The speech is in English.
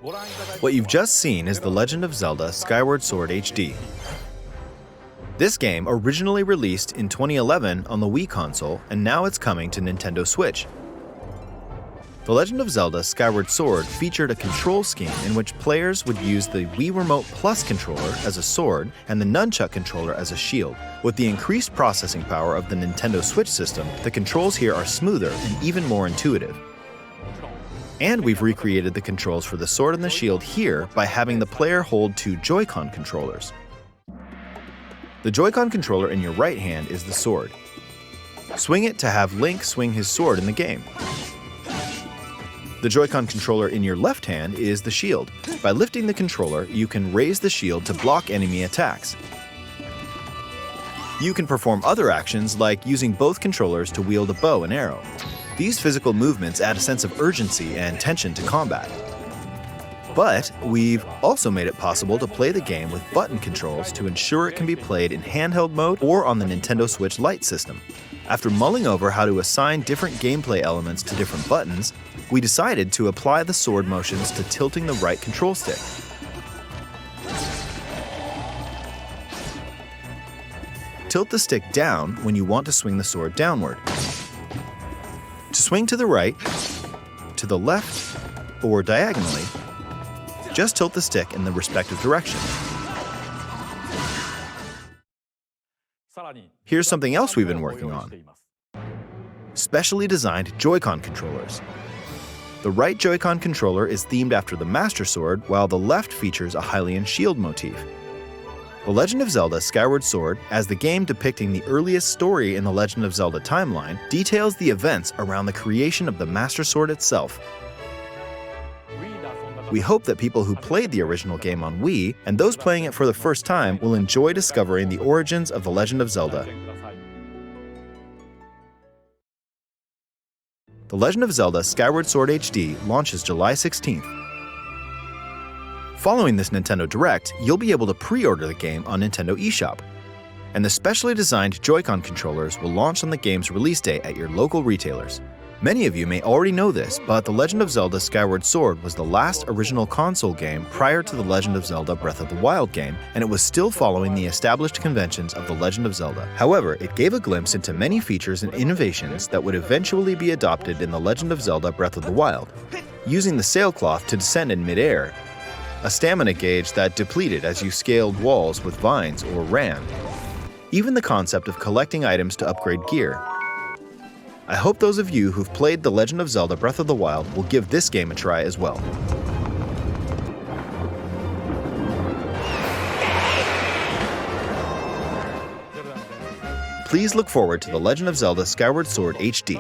What you've just seen is The Legend of Zelda Skyward Sword HD. This game originally released in 2011 on the Wii console, and now it's coming to Nintendo Switch. The Legend of Zelda Skyward Sword featured a control scheme in which players would use the Wii Remote Plus controller as a sword and the Nunchuck controller as a shield. With the increased processing power of the Nintendo Switch system, the controls here are smoother and even more intuitive. And we've recreated the controls for the sword and the shield here by having the player hold two Joy-Con controllers. The Joy-Con controller in your right hand is the sword. Swing it to have Link swing his sword in the game. The Joy-Con controller in your left hand is the shield. By lifting the controller, you can raise the shield to block enemy attacks. You can perform other actions like using both controllers to wield a bow and arrow. These physical movements add a sense of urgency and tension to combat. But we've also made it possible to play the game with button controls to ensure it can be played in handheld mode or on the Nintendo Switch Lite system. After mulling over how to assign different gameplay elements to different buttons, we decided to apply the sword motions to tilting the right control stick. Tilt the stick down when you want to swing the sword downward. To swing to the right, to the left, or diagonally, just tilt the stick in the respective direction. Here's something else we've been working on. Specially designed Joy-Con controllers. The right Joy-Con controller is themed after the Master Sword, while the left features a Hylian shield motif. The Legend of Zelda Skyward Sword, as the game depicting the earliest story in the Legend of Zelda timeline, details the events around the creation of the Master Sword itself. We hope that people who played the original game on Wii, and those playing it for the first time, will enjoy discovering the origins of The Legend of Zelda. The Legend of Zelda Skyward Sword HD launches July 16th. Following this Nintendo Direct, you'll be able to pre-order the game on Nintendo eShop. And the specially designed Joy-Con controllers will launch on the game's release date at your local retailers. Many of you may already know this, but The Legend of Zelda Skyward Sword was the last original console game prior to The Legend of Zelda Breath of the Wild game, and it was still following the established conventions of The Legend of Zelda. However, it gave a glimpse into many features and innovations that would eventually be adopted in The Legend of Zelda Breath of the Wild. Using the sailcloth to descend in midair, a stamina gauge that depleted as you scaled walls with vines or ran, even the concept of collecting items to upgrade gear. I hope those of you who've played The Legend of Zelda Breath of the Wild will give this game a try as well. Please look forward to The Legend of Zelda Skyward Sword HD.